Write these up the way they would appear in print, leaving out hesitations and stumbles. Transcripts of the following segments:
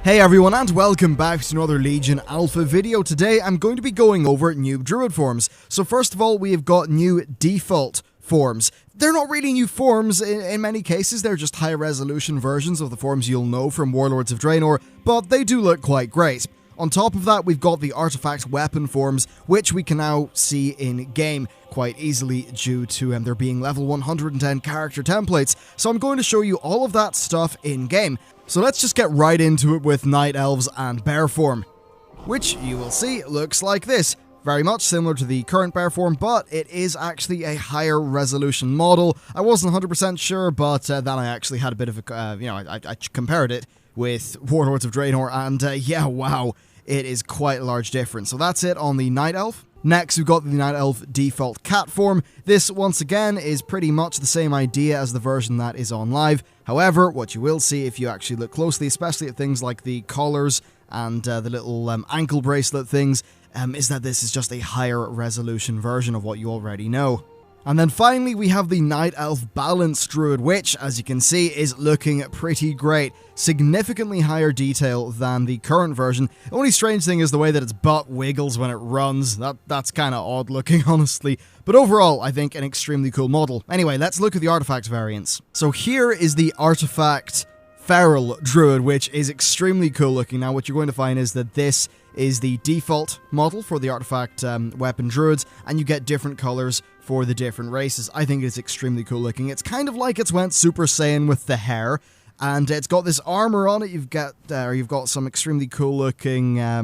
Hey everyone, and welcome back to another Legion Alpha video. Today I'm going to be going over new Druid forms. So first of all, we have got new default forms. They're not really new forms in many cases, they're just high resolution versions of the forms you'll know from Warlords of Draenor, but they do look quite great. On top of that, we've got the artifact weapon forms, which we can now see in-game quite easily due to there being level 110 character templates. So I'm going to show you all of that stuff in-game. So let's just get right into it with Night Elves and Bear form, which you will see looks like this. Very much similar to the current Bear form, but it is actually a higher resolution model. I wasn't 100% sure, but then I actually had a bit of a, I compared it with Warlords of Draenor, and yeah, wow, it is quite a large difference. So that's it on the Night Elf. Next, we've got the Night Elf default cat form. This, once again, is pretty much the same idea as the version that is on live. However, what you will see if you actually look closely, especially at things like the collars and the little ankle bracelet things, is that this is just a higher resolution version of what you already know. And then finally, we have the Night Elf Balance Druid, which, as you can see, is looking pretty great. Significantly higher detail than the current version. The only strange thing is the way that its butt wiggles when it runs. That's kind of odd looking, honestly. But overall, I think an extremely cool model. Anyway, let's look at the artifact variants. So here is the artifact Feral Druid, which is extremely cool looking. Now, what you're going to find is that this is the default model for the artifact weapon druids, and you get different colors for the different races. I think it's extremely cool looking. It's kind of like it's went Super Saiyan with the hair, and it's got this armor on it. You've got some extremely cool looking, I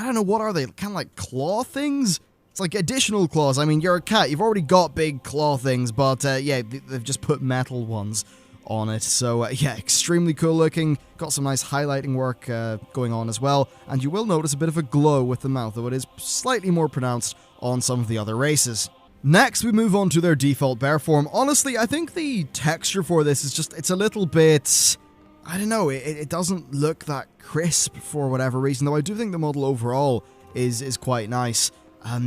don't know, what are they? Kind of like claw things? It's like additional claws. I mean, you're a cat. You've already got big claw things, but yeah, they've just put metal ones on it. So yeah, extremely cool looking. Got some nice highlighting work going on as well, and you will notice a bit of a glow with the mouth, though it is slightly more pronounced on some of the other races. Next, we move on to their default bear form. Honestly, I think the texture for this is just, it's a little bit, I don't know, it doesn't look that crisp for whatever reason, though I do think the model overall is quite nice.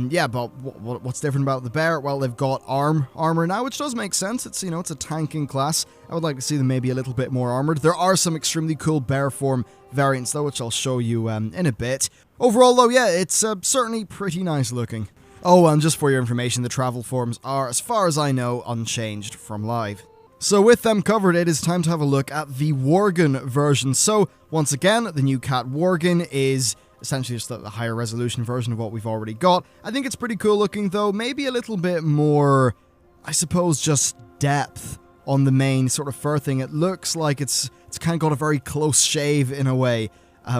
Yeah, but what's different about the bear? Well, they've got armor now, which does make sense. It's, it's a tanking class. I would like to see them maybe a little bit more armored. There are some extremely cool bear form variants, though, which I'll show you in a bit. Overall, though, yeah, it's certainly pretty nice looking. Oh, and just for your information, the travel forms are, as far as I know, unchanged from live. So with them covered, it is time to have a look at the Worgen version. So, once again, the new Cat Worgen is essentially just the higher resolution version of what we've already got. I think it's pretty cool looking, though. Maybe a little bit more, I suppose, just depth on the main sort of fur thing. It looks like it's kind of got a very close shave in a way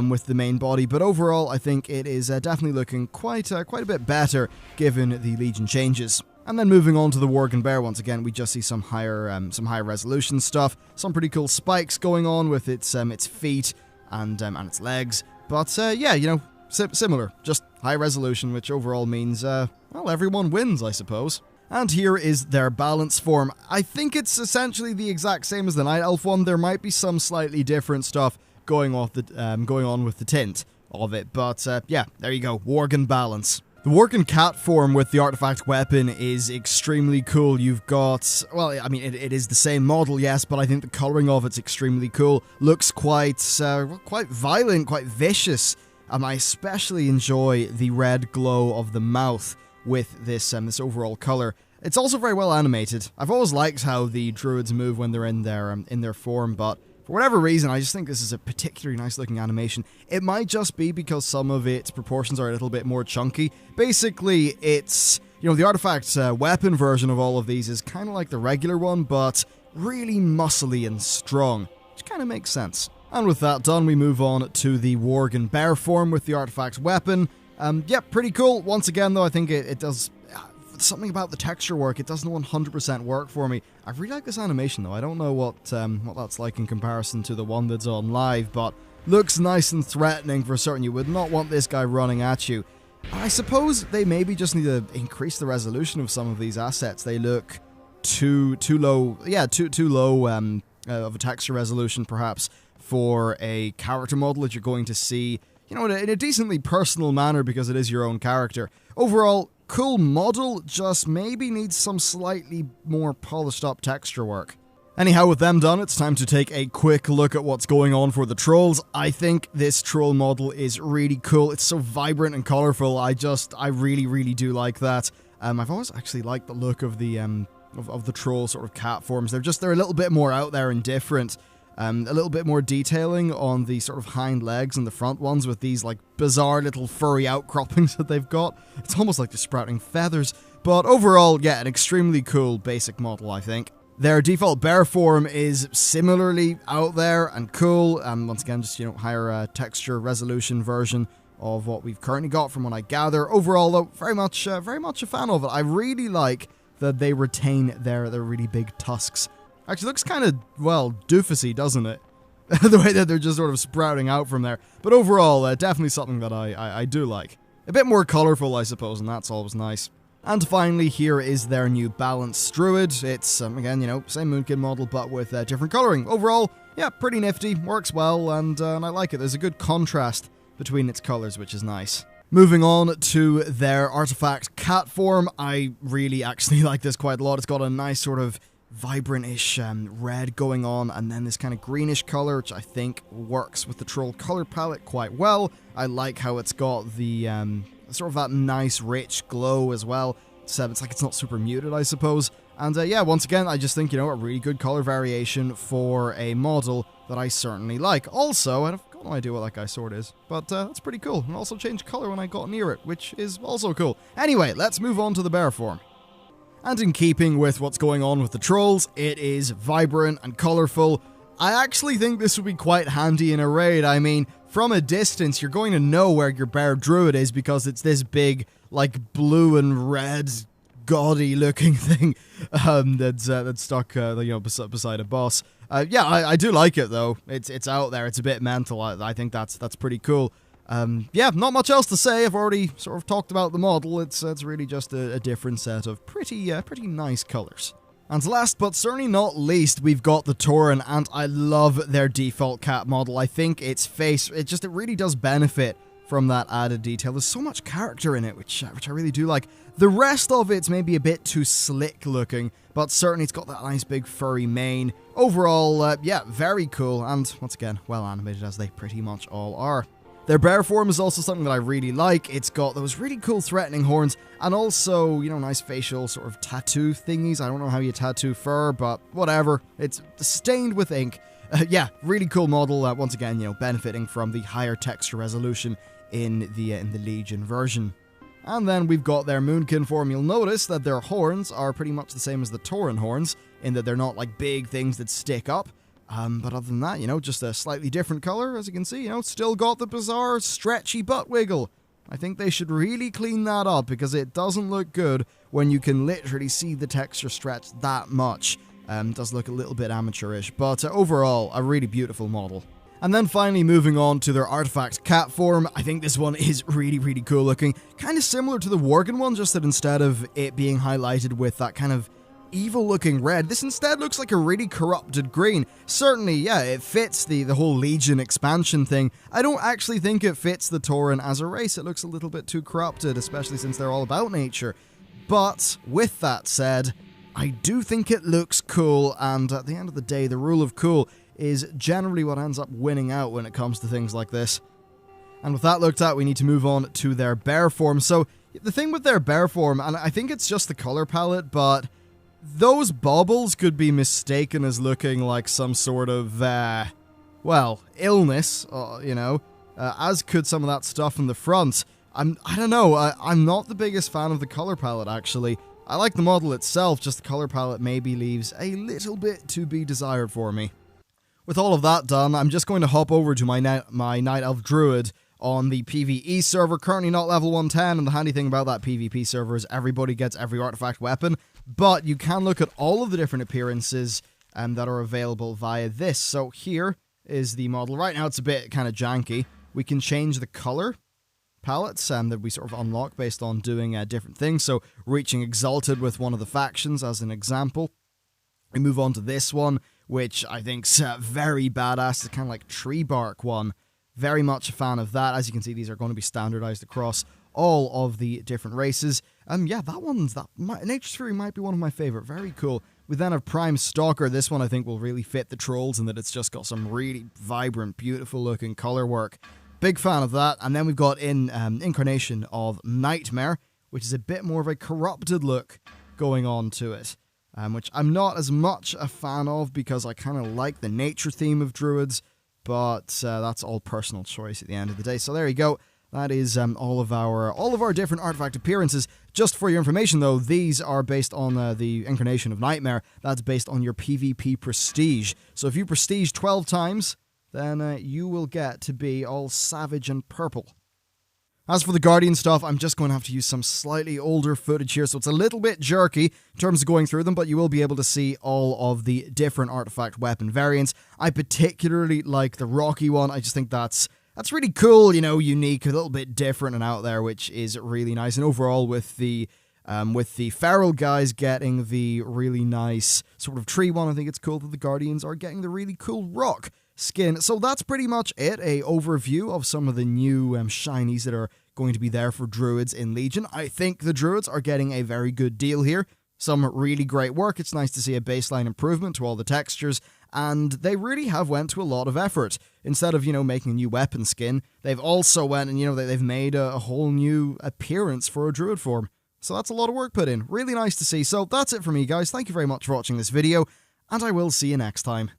with the main body, but overall I think it is definitely looking quite a bit better given the Legion changes. And then moving on to the Worgen Bear, once again, we just see some higher resolution stuff, some pretty cool spikes going on with its feet and its legs. But yeah, similar, just high resolution, which overall means, well, everyone wins, I suppose. And here is their balance form. I think it's essentially the exact same as the Night Elf one. There might be some slightly different stuff going on with the tint of it, but yeah, there you go, Worgen balance. The Worgen cat form with the artifact weapon is extremely cool. You've got, well, I mean, it is the same model, yes, but I think the coloring of it's extremely cool. Looks quite violent, quite vicious. I especially enjoy the red glow of the mouth with this overall color. It's also very well animated. I've always liked how the druids move when they're in their form, but for whatever reason, I just think this is a particularly nice looking animation. It might just be because some of its proportions are a little bit more chunky. Basically, it's, the artifact weapon version of all of these is kind of like the regular one, but really muscly and strong, which kind of makes sense. And with that done, we move on to the Worgen Bear form with the artifact weapon. Yeah, pretty cool. Once again, though, I think it does something about the texture work. It doesn't 100% work for me. I really like this animation, though. I don't know what that's like in comparison to the one that's on live, but looks nice and threatening for certain. You would not want this guy running at you. I suppose they maybe just need to increase the resolution of some of these assets. They look too low. Yeah, too low of a texture resolution, perhaps, for a character model that you're going to see, in a decently personal manner because it is your own character. Overall, cool model, just maybe needs some slightly more polished up texture work. Anyhow, with them done, it's time to take a quick look at what's going on for the trolls. I think this troll model is really cool. It's so vibrant and colorful. I really, really do like that. I've always actually liked the look of the troll sort of cat forms. They're a little bit more out there and different. A little bit more detailing on the sort of hind legs and the front ones with these like bizarre little furry outcroppings that they've got. It's almost like they're sprouting feathers. But overall, yeah, an extremely cool basic model, I think. Their default bear form is similarly out there and cool. Once again, just, higher texture resolution version of what we've currently got from what I gather. Overall, though, very much a fan of it. I really like that they retain their really big tusks. Actually, looks kind of, well, doofusy, doesn't it? The way that they're just sort of sprouting out from there. But overall, definitely something that I do like. A bit more colorful, I suppose, and that's always nice. And finally, here is their new balanced Druid. It's, again, same Moonkin model, but with different coloring. Overall, yeah, pretty nifty, works well, and I like it. There's a good contrast between its colors, which is nice. Moving on to their artifact cat form, I really actually like this quite a lot. It's got a nice sort of vibrant-ish red going on, and then this kind of greenish color, which I think works with the troll color palette quite well. I like how it's got the sort of that nice rich glow as well. It's like it's not super muted, I suppose. And yeah, once again, I just think, a really good color variation for a model that I certainly like. Also, I've got no idea what that guy's sword is, but that's pretty cool. And also changed color when I got near it, which is also cool. Anyway, let's move on to the bear form. And in keeping with what's going on with the trolls, it is vibrant and colorful. I actually think this would be quite handy in a raid. I mean, from a distance, you're going to know where your bear druid is because it's this big, like, blue and red, gaudy-looking thing that's stuck, beside a boss. Yeah, I do like it, though. It's out there. It's a bit mental. I think that's pretty cool. Yeah, not much else to say. I've already sort of talked about the model. It's really just a different set of pretty nice colors. And last but certainly not least, we've got the Tauren, and I love their default cat model. I think its face, it really does benefit from that added detail. There's so much character in it, which I really do like. The rest of it's maybe a bit too slick looking, but certainly it's got that nice big furry mane. Overall, yeah, very cool, and once again, well animated as they pretty much all are. Their bear form is also something that I really like. It's got those really cool threatening horns, and also, nice facial sort of tattoo thingies. I don't know how you tattoo fur, but whatever. It's stained with ink. Yeah, really cool model. Once again, benefiting from the higher texture resolution in the Legion version. And then we've got their Moonkin form. You'll notice that their horns are pretty much the same as the Tauren horns, in that they're not like big things that stick up. But other than that, just a slightly different color, as you can see, still got the bizarre stretchy butt wiggle. I think they should really clean that up, because it doesn't look good when you can literally see the texture stretch that much. It does look a little bit amateurish, but overall, a really beautiful model. And then finally moving on to their artifact cat form, I think this one is really, really cool looking. Kind of similar to the Worgen one, just that instead of it being highlighted with that kind of evil looking red, this instead looks like a really corrupted green. Certainly, yeah, it fits the whole Legion expansion thing. I don't actually think it fits the Tauren as a race. It looks a little bit too corrupted, especially since they're all about nature. But with that said, I do think it looks cool, and at the end of the day, the rule of cool is generally what ends up winning out when it comes to things like this. And with that looked at, we need to move on to their bear form. So the thing with their bear form, and I think it's just the color palette, but those baubles could be mistaken as looking like some sort of, well, illness, as could some of that stuff in the front. I don't know, I'm not the biggest fan of the color palette, actually. I like the model itself, just the color palette maybe leaves a little bit to be desired for me. With all of that done, I'm just going to hop over to my Night Elf Druid on the PvE server, currently not level 110, and the handy thing about that PvP server is everybody gets every artifact weapon, but you can look at all of the different appearances that are available via this. So here is the model. Right now it's a bit kind of janky. We can change the color palettes that we sort of unlock based on doing different things, so reaching Exalted with one of the factions as an example. We move on to this one, which I think's very badass. It's kind of like tree bark one. Very much a fan of that. As you can see, these are going to be standardized across all of the different races. Yeah, that Nature's Fury might be one of my favorite. Very cool. We then have Prime Stalker. This one I think will really fit the trolls in that it's just got some really vibrant, beautiful looking color work. Big fan of that. And then we've got Incarnation of Nightmare, which is a bit more of a corrupted look going on to it. Which I'm not as much a fan of because I kind of like the nature theme of druids, but that's all personal choice at the end of the day. So there you go. That is all of our different artifact appearances. Just for your information, though, these are based on the Incarnation of Nightmare. That's based on your PvP prestige. So if you prestige 12 times, then you will get to be all savage and purple. As for the Guardian stuff, I'm just going to have to use some slightly older footage here, so it's a little bit jerky in terms of going through them, but you will be able to see all of the different artifact weapon variants. I particularly like the Rocky one. I just think that's really cool, you know, unique, a little bit different and out there, which is really nice. And overall, with the feral guys getting the really nice sort of tree one, I think it's cool that the Guardians are getting the really cool rock skin. So that's pretty much it, a overview of some of the new shinies that are going to be there for Druids in Legion. I think the Druids are getting a very good deal here. Some really great work. It's nice to see a baseline improvement to all the textures, and they really have went to a lot of effort. Instead of, you know, making a new weapon skin, they've also went and, you know, they've made a whole new appearance for a Druid form. So that's a lot of work put in. Really nice to see. So that's it from me, guys. Thank you very much for watching this video, and I will see you next time.